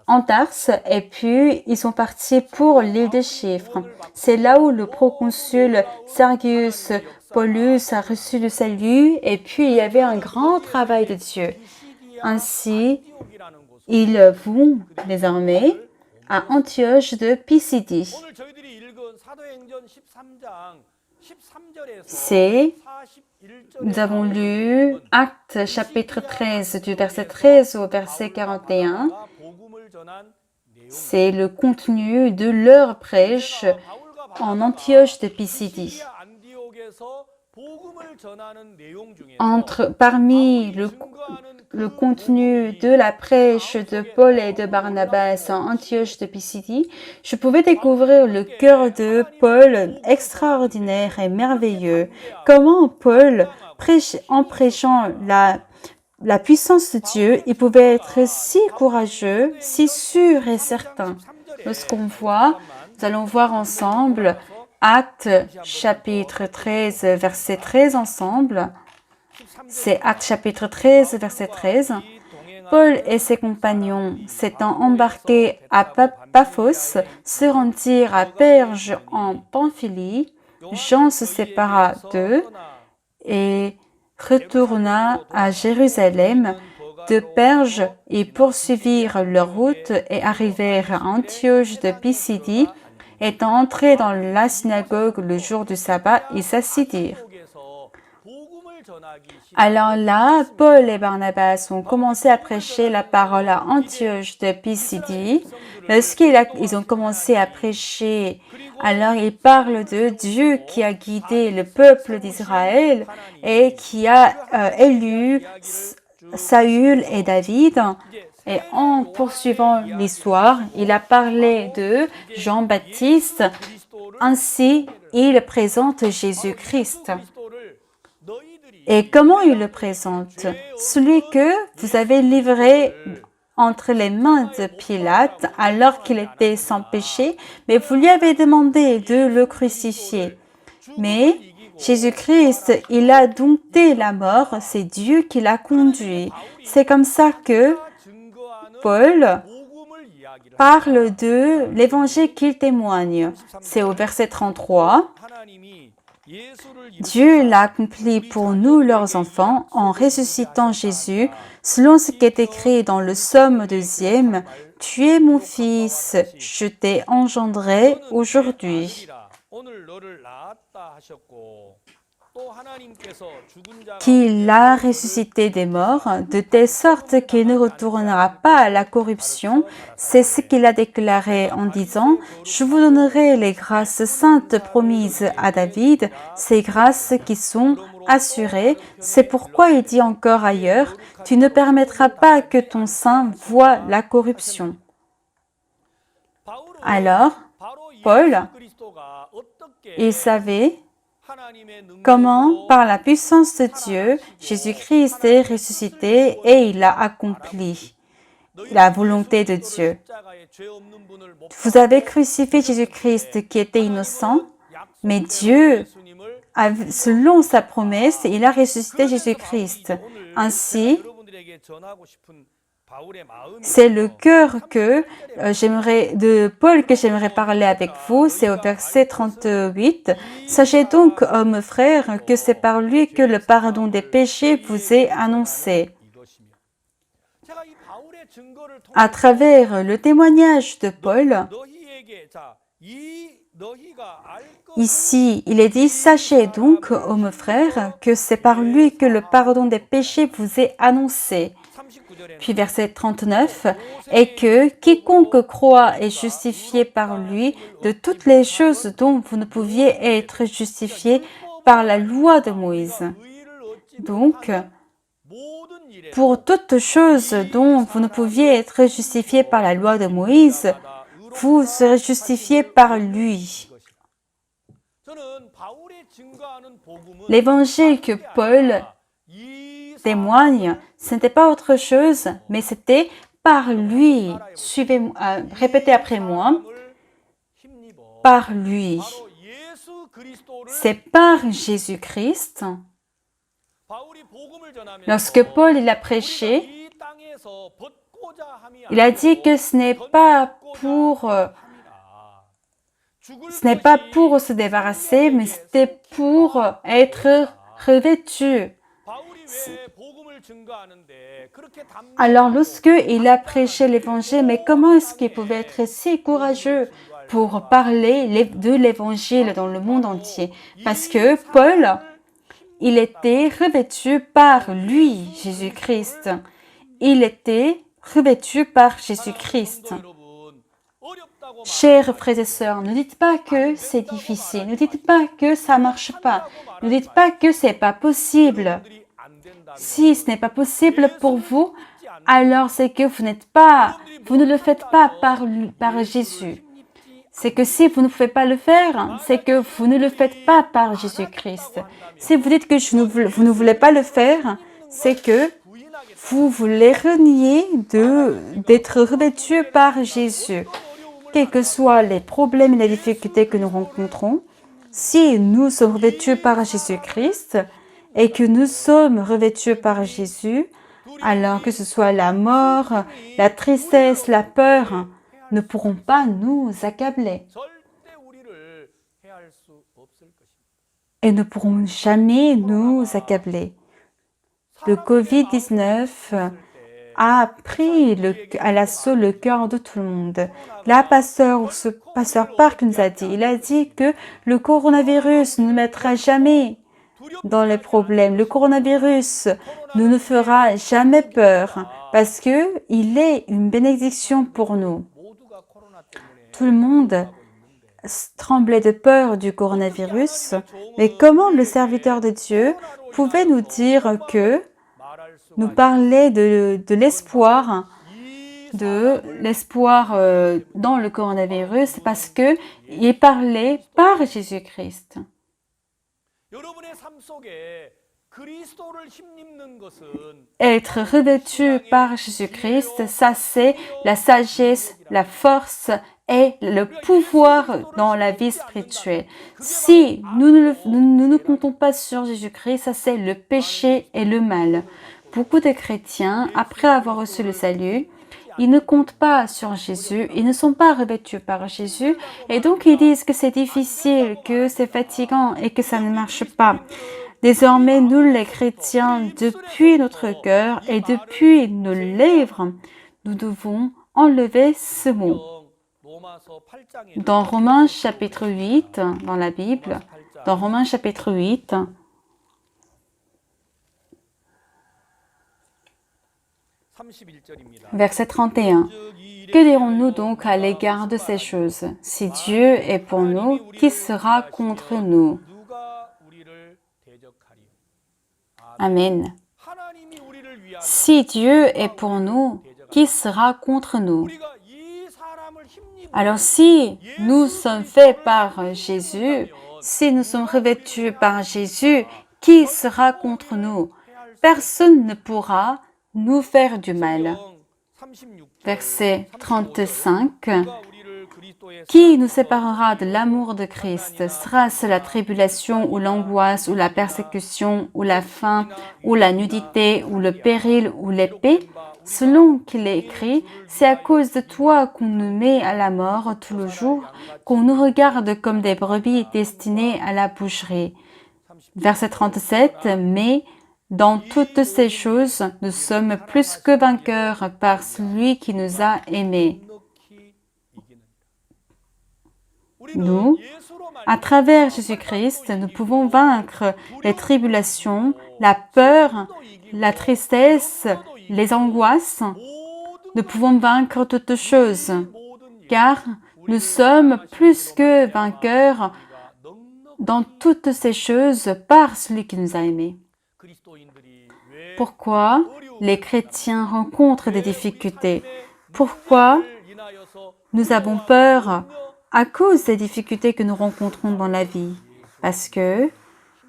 en Tarse, et puis ils sont partis pour l'île de Chypre. C'est là où le proconsul Sergius Paulus a reçu le salut, et puis il y avait un grand travail de Dieu. Ainsi, ils vont désormais à Antioche de Pisidie. Nous avons lu Actes chapitre 13 du verset 13 au verset 41. C'est le contenu de leur prêche en Antioche de Pisidie. Parmi le contenu de la prêche de Paul et de Barnabas en Antioche de Pisidie, je pouvais découvrir le cœur de Paul extraordinaire et merveilleux. Comment Paul, en prêchant la puissance de Dieu, il pouvait être si courageux, si sûr et certain. Lorsqu'on voit, nous allons voir ensemble Actes chapitre 13, verset 13 ensemble. C'est Actes chapitre 13, verset 13. Paul et ses compagnons, s'étant embarqués à Paphos, se rendirent à Perge en Pamphylie Jean se sépara d'eux et retourna à Jérusalem. De Perge, ils poursuivirent leur route et arrivèrent à Antioche de Pisidie. Étant entrés dans la synagogue le jour du sabbat, ils s'assidirent. Alors là, Paul et Barnabas ont commencé à prêcher la parole à Antioche de Pisidie. Lorsqu'ils ont commencé à prêcher, alors ils parlent de Dieu qui a guidé le peuple d'Israël et qui a élu Saül et David. Et en poursuivant l'histoire, il a parlé de Jean-Baptiste. Ainsi, il présente Jésus-Christ. Et comment il le présente? Celui que vous avez livré entre les mains de Pilate alors qu'il était sans péché, mais vous lui avez demandé de le crucifier. Mais Jésus-Christ, il a dompté la mort, c'est Dieu qui l'a conduit. C'est comme ça que Paul parle de l'évangile qu'il témoigne. C'est au verset 33. Dieu l'a accompli pour nous, leurs enfants, en ressuscitant Jésus, selon ce qui est écrit dans le psaume 2e, « Tu es mon fils, je t'ai engendré aujourd'hui. » Qu'il a ressuscité des morts, de telle sorte qu'il ne retournera pas à la corruption. C'est ce qu'il a déclaré en disant « Je vous donnerai les grâces saintes promises à David, ces grâces qui sont assurées. » C'est pourquoi il dit encore ailleurs « Tu ne permettras pas que ton sein voie la corruption. » Alors, Paul, il savait comment, par la puissance de Dieu, Jésus-Christ est ressuscité et il a accompli la volonté de Dieu. Vous avez crucifié Jésus-Christ qui était innocent, mais Dieu, selon sa promesse, il a ressuscité Jésus-Christ. Ainsi, c'est le cœur de Paul que j'aimerais parler avec vous. C'est au verset 38. « Sachez donc, hommes frères, que c'est par lui que le pardon des péchés vous est annoncé. » À travers le témoignage de Paul, ici, il est dit « Sachez donc, hommes frères, que c'est par lui que le pardon des péchés vous est annoncé. » Puis verset 39, « Et que quiconque croit est justifié par lui de toutes les choses dont vous ne pouviez être justifiés par la loi de Moïse. » Donc, pour toutes choses dont vous ne pouviez être justifiés par la loi de Moïse, vous serez justifiés par lui. L'évangile que Paul témoigne, ce n'était pas autre chose, mais c'était par lui. Répétez après moi. Par lui. C'est par Jésus-Christ. Lorsque Paul il a prêché, il a dit que ce n'est pas pour se débarrasser, mais c'était pour être revêtu. Alors, lorsque il a prêché l'évangile, mais comment est-ce qu'il pouvait être si courageux pour parler de l'évangile dans le monde entier? Parce que Paul, il était revêtu par lui, Jésus-Christ. Il était revêtu par Jésus-Christ. Chers frères et sœurs, ne dites pas que c'est difficile, ne dites pas que ça ne marche pas, ne dites pas que ce n'est pas possible. Si ce n'est pas possible pour vous, alors c'est que vous ne le faites pas par Jésus. C'est que si vous ne pouvez pas le faire, c'est que vous ne le faites pas par Jésus-Christ. Si vous dites que vous ne voulez pas le faire, c'est que vous voulez renier d'être revêtu par Jésus. Quels que soient les problèmes et les difficultés que nous rencontrons, si nous sommes revêtus par Jésus-Christ et que nous sommes revêtus par Jésus, alors que ce soit la mort, la tristesse, la peur, ne pourront pas nous accabler. 해할 수 없을 것입니다. et ne pourront jamais nous accabler. Le Covid-19 a pris à l'assaut le cœur de tout le monde. Là, pasteur Park nous a dit, il a dit que le coronavirus ne nous mettra jamais dans les problèmes. Le coronavirus ne nous fera jamais peur parce que il est une bénédiction pour nous. 모두가 코로나 때문에 Tout le monde tremblait de peur du coronavirus, mais comment le serviteur de Dieu pouvait nous dire que 말할 수 nous parler de l'espoir, dans le coronavirus parce que il est parlé par Jésus-Christ. 여러분의 삶 속에 그리스도를 힘입는 것은 Être revêtu par Jésus-Christ, ça c'est la sagesse, la force et le pouvoir dans la vie spirituelle. Si nous ne comptons pas sur Jésus-Christ, ça c'est le péché et le mal. Beaucoup de chrétiens, après avoir reçu le salut, ils ne comptent pas sur Jésus, ils ne sont pas revêtus par Jésus et donc ils disent que c'est difficile, que c'est fatigant et que ça ne marche pas. Désormais, nous les chrétiens, depuis notre cœur et depuis nos lèvres, nous devons enlever ce mot. 로마서 8장에 Dans Romains chapitre 8, dans la Bible, dans Romains chapitre 8, 31절입니다. verset 31. Que dirons-nous donc à l'égard de ces choses? Si Dieu est pour nous, qui sera contre nous? 누가 우리를 대적하리요? Amen. 하나님이 우리를 위하여 Si Dieu est pour nous, qui sera contre nous? 우리가 이 사람을 힘입어 Alors si nous sommes faits par Jésus, si nous sommes revêtus par Jésus, qui sera contre nous? Personne ne pourra nous faire du mal. 36절 Verset 35. 누가 우리를 그리스도의 Qui nous séparera de l'amour de Christ? Sera-ce la tribulation ou l'angoisse ou la persécution ou la faim ou la nudité ou le péril ou l'épée? Selon qu'il est écrit, c'est à cause de toi qu'on nous met à la mort tout le jour, qu'on nous regarde comme des brebis destinées à la boucherie. Verset 37. Mais dans toutes ces choses, nous sommes plus que vainqueurs par celui qui nous a aimés. 넉넉히 이기는 Nous, à travers Jésus-Christ, nous pouvons vaincre les tribulations, la peur, la tristesse, les angoisses. Nous pouvons vaincre toutes choses, car nous sommes plus que vainqueurs dans toutes ces choses par celui qui nous a aimés. 그리스도인들이 왜 Pourquoi les chrétiens rencontrent des difficultés? Pourquoi 인하여서 nous avons peur à cause des difficultés que nous rencontrons dans la vie? Parce que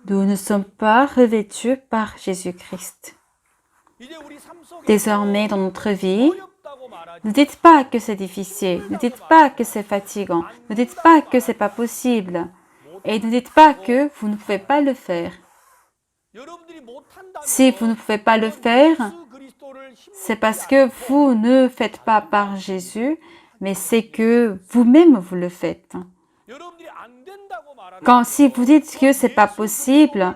nous ne sommes pas revêtus par Jésus-Christ. 이제 우리 삶 속에 Désormais, dans notre vie, 어렵다고 말하지 ne dites pas que c'est difficile, ne dites pas que c'est fatigant, ne dites pas que c'est pas possible, et ne dites pas que vous ne pouvez pas le faire. 여러분들이 못한다면 Si vous ne pouvez pas le faire, 예수 그리스도를 힘 c'est parce que vous ne faites pas par Jésus, mais c'est que vous-même vous le faites. 여러분들이 안 된다고 말하는 Si vous dites que c'est pas possible,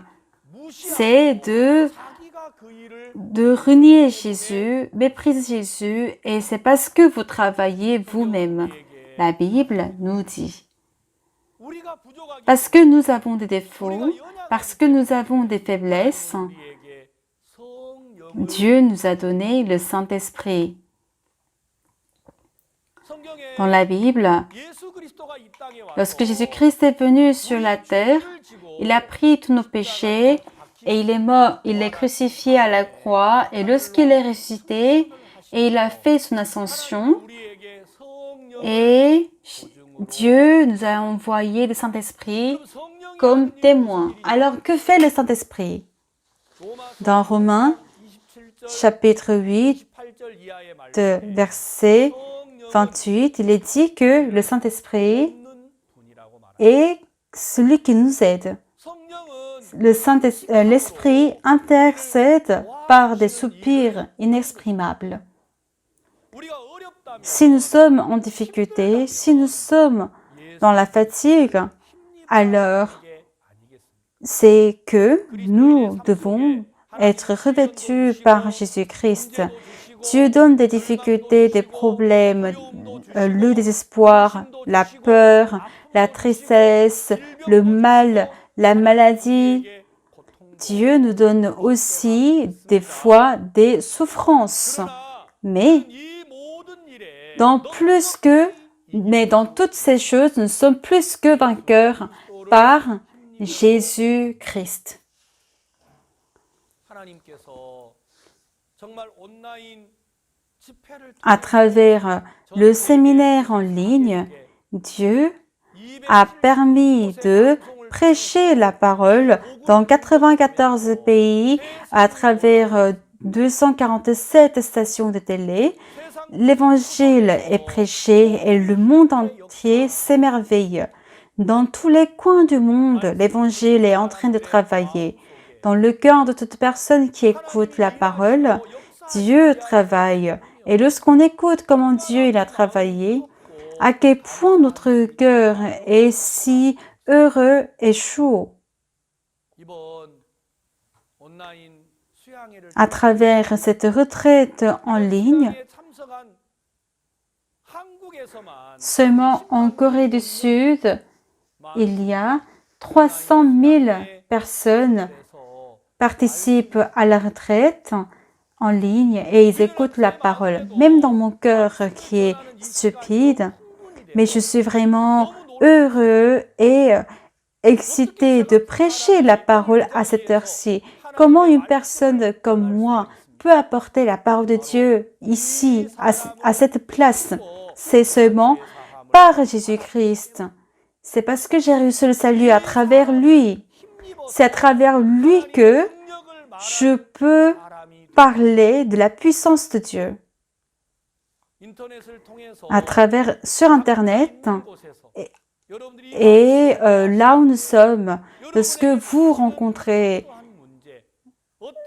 c'est 자기가 그 일을 de renier Jésus, mépriser Jésus, et c'est parce que vous travaillez vous-même. La Bible nous dit. 우리가 부족하기 Parce que nous avons des défauts, parce que nous avons des faiblesses, 우리에게 성령을 Dieu nous a donné le Saint-Esprit. 성경에 Dans la Bible, 예수 그리스도가 이 땅에 와서 lorsque Jésus-Christ est venu sur la terre, il a pris tous nos péchés et il est mort, il est crucifié à la croix et lorsqu'il est ressuscité et il a fait son ascension 우리에게 성령 et Dieu nous a envoyé le Saint-Esprit comme témoin. Alors que fait le Saint-Esprit? Dans Romains 27절 chapitre 8, 8절 이하의 말 verset 28, il est dit que le Saint-Esprit 없는 분이라고 말합니다. est celui qui nous aide. 성령은 L'Esprit intercède par des soupirs inexprimables. 우리가 어렵다면 Si nous sommes en difficulté, si nous sommes dans la fatigue, alors c'est que nous devons être revêtus par Jésus-Christ. Dieu donne des difficultés, des problèmes, le désespoir, la peur, la tristesse, le mal, la maladie. Dieu nous donne aussi des fois des souffrances. Mais dans toutes ces choses, nous sommes plus que vainqueurs par Jésus-Christ. À travers le séminaire en ligne, Dieu a permis de prêcher la parole dans 94 pays à travers 247 stations de télé. L'évangile est prêché et le monde entier s'émerveille. Dans tous les coins du monde, l'évangile est en train de travailler. Dans le cœur de toute personne qui écoute la parole, Dieu travaille. Et lorsqu'on écoute comment Dieu il a travaillé, à quel point notre cœur est si heureux et chaud. À travers cette retraite en ligne, seulement en Corée du Sud, il y a 300 000 personnes participent à la retraite en ligne et ils écoutent la parole. Même dans mon cœur qui est stupide, mais je suis vraiment heureux et excité de prêcher la parole à cette heure-ci. Comment une personne comme moi peut apporter la parole de Dieu ici, à cette place? C'est seulement par Jésus-Christ. C'est parce que j'ai reçu le salut à travers lui. C'est à travers lui que je peux parler de la puissance de Dieu. À travers sur Internet et là où nous sommes, lorsque vous rencontrez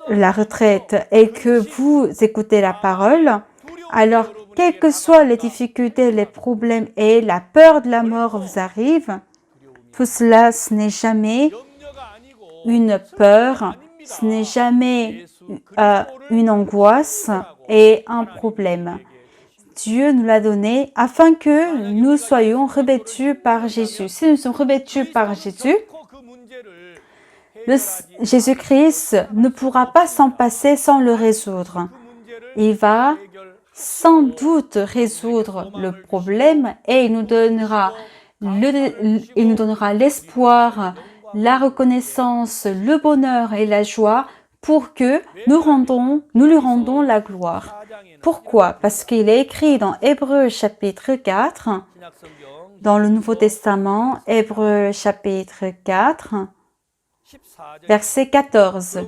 la retraite et que vous écoutez la parole, alors quelles que soient les difficultés, les problèmes et la peur de la mort vous arrive, tout cela, ce n'est jamais une peur, ce n'est jamais une angoisse et un problème. Dieu nous l'a donné afin que nous soyons revêtus par Jésus. Si nous sommes revêtus par Jésus, Jésus-Christ ne pourra pas s'en passer sans le résoudre. Il va sans doute résoudre le problème et il nous donnera l'espoir, la reconnaissance, le bonheur et la joie pour que nous lui rendons la gloire. Pourquoi? Parce qu'il est écrit dans Hébreux chapitre 4, dans le Nouveau Testament, Hébreux chapitre 4, verset 14.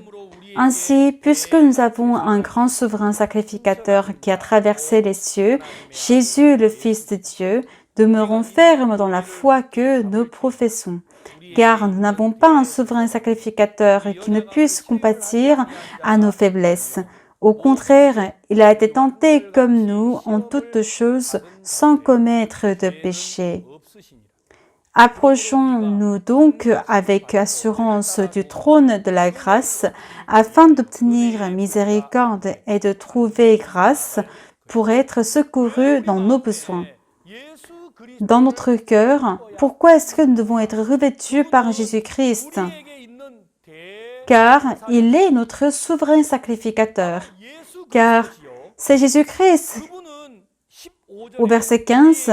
Ainsi, puisque nous avons un grand souverain sacrificateur qui a traversé les cieux, Jésus, le Fils de Dieu, demeurons fermes dans la foi que nous professons. Car nous n'avons pas un souverain sacrificateur qui ne puisse compatir à nos faiblesses. Au contraire, il a été tenté comme nous en toutes choses sans commettre de péché. Approchons-nous donc avec assurance du trône de la grâce afin d'obtenir miséricorde et de trouver grâce pour être secourus dans nos besoins. Dans notre cœur, pourquoi est-ce que nous devons être revêtus par Jésus-Christ? Car il est notre souverain sacrificateur. Car c'est Jésus-Christ. Au verset 15,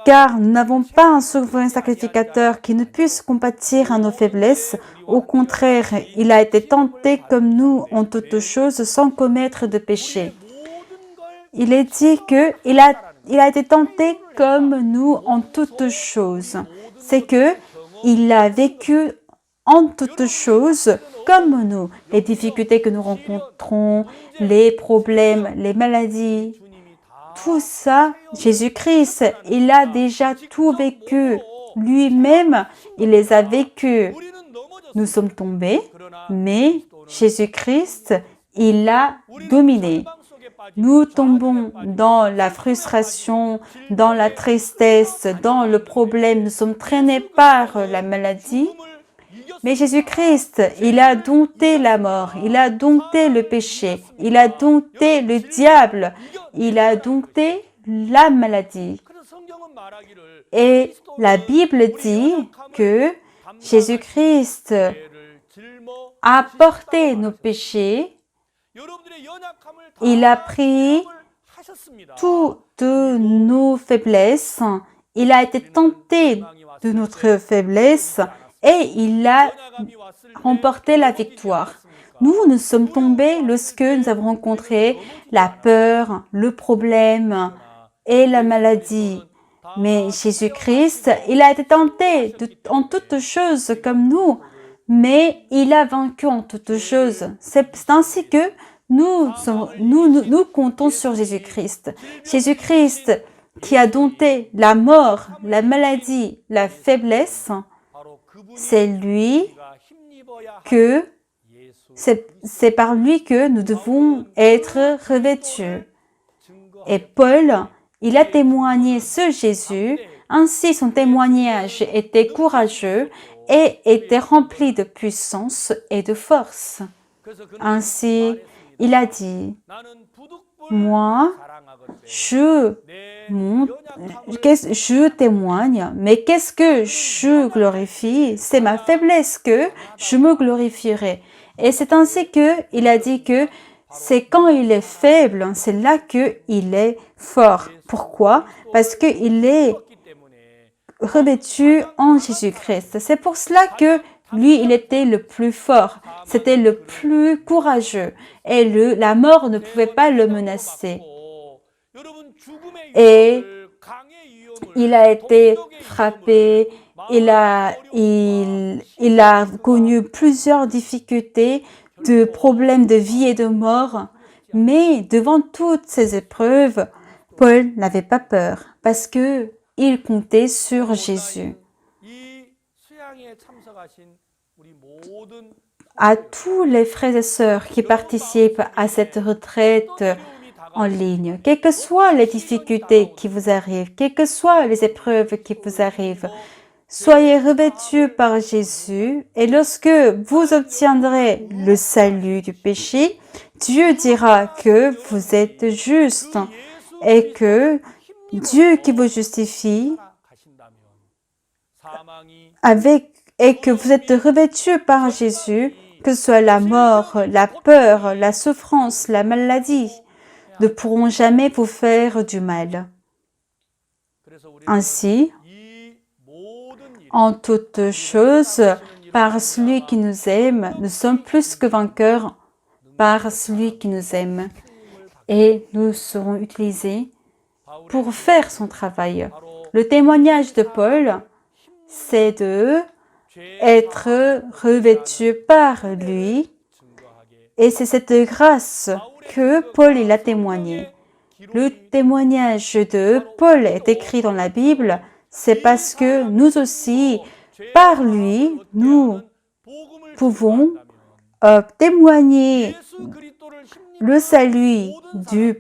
car nous n'avons pas un souverain sacrificateur qui ne puisse compatir à nos faiblesses. Au contraire, il a été tenté comme nous en toutes choses sans commettre de péché. Il est dit qu'il a été tenté comme nous en toutes choses. C'est que il a vécu en toutes choses comme nous. Les difficultés que nous rencontrons, les problèmes, les maladies, tout ça, Jésus-Christ, il a déjà tout vécu. Lui-même, il les a vécus. Nous sommes tombés, mais Jésus-Christ, il a dominé. nous tombons dans la frustration, dans la tristesse, dans le problème, nous sommes traînés par la maladie. Mais Jésus-Christ, il a dompté la mort, il a dompté le péché, il a dompté le diable, il a dompté la maladie. Et la Bible dit que Jésus-Christ a porté nos péchés, il a pris toutes nos faiblesses, il a été tenté de notre faiblesse et il a remporté la victoire. Nous sommes tombés lorsque nous avons rencontré la peur, le problème et la maladie. Mais Jésus-Christ, il a été tenté en toutes choses comme nous, mais il a vaincu en toutes choses. C'est ainsi que nous comptons sur Jésus-Christ. Jésus-Christ qui a dompté la mort, la maladie, la faiblesse, c'est par lui que nous devons être revêtus. Et Paul, il a témoigné ce Jésus, ainsi son témoignage était courageux et était rempli de puissance et de force. Ainsi, il a dit, moi, je témoigne, mais qu'est-ce que je glorifie? C'est ma faiblesse que je me glorifierai. Et c'est ainsi qu'il a dit que c'est quand il est faible, c'est là qu'il est fort. Pourquoi? Parce qu'il est revêtu en Jésus-Christ. C'est pour cela que lui, il était le plus fort, c'était le plus courageux et la mort ne pouvait pas le menacer. Et il a été frappé, il a connu plusieurs difficultés, de problèmes de vie et de mort, mais devant toutes ces épreuves, Paul n'avait pas peur parce que il comptait sur Jésus. À tous les frères et sœurs qui participent à cette retraite en ligne, quelles que soient les difficultés qui vous arrivent, quelles que soient les épreuves qui vous arrivent, soyez revêtus par Jésus et lorsque vous obtiendrez le salut du péché, Dieu dira que vous êtes juste et que Dieu qui vous justifie et que vous êtes revêtus par Jésus, que ce soit la mort, la peur, la souffrance, la maladie, ne pourront jamais vous faire du mal. Ainsi, en toutes choses, par celui qui nous aime, nous sommes plus que vainqueurs par celui qui nous aime. Et nous serons utilisés pour faire son travail. Le témoignage de Paul, c'est d'être revêtu par lui. Et c'est cette grâce que Paul il a témoigné. Le témoignage de Paul est écrit dans la Bible, c'est parce que nous aussi, par lui, nous pouvons témoigner le salut du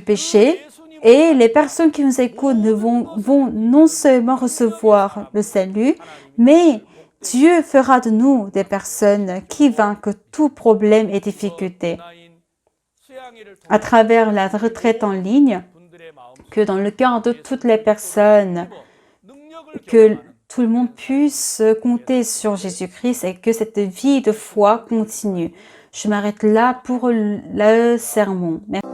péché. Et les personnes qui nous écoutent vont non seulement recevoir le salut, mais Dieu fera de nous des personnes qui vainquent tout problème et difficulté. À travers la retraite en ligne, que dans le cœur de toutes les personnes, que tout le monde puisse compter sur Jésus-Christ et que cette vie de foi continue. Je m'arrête là pour le sermon. Merci.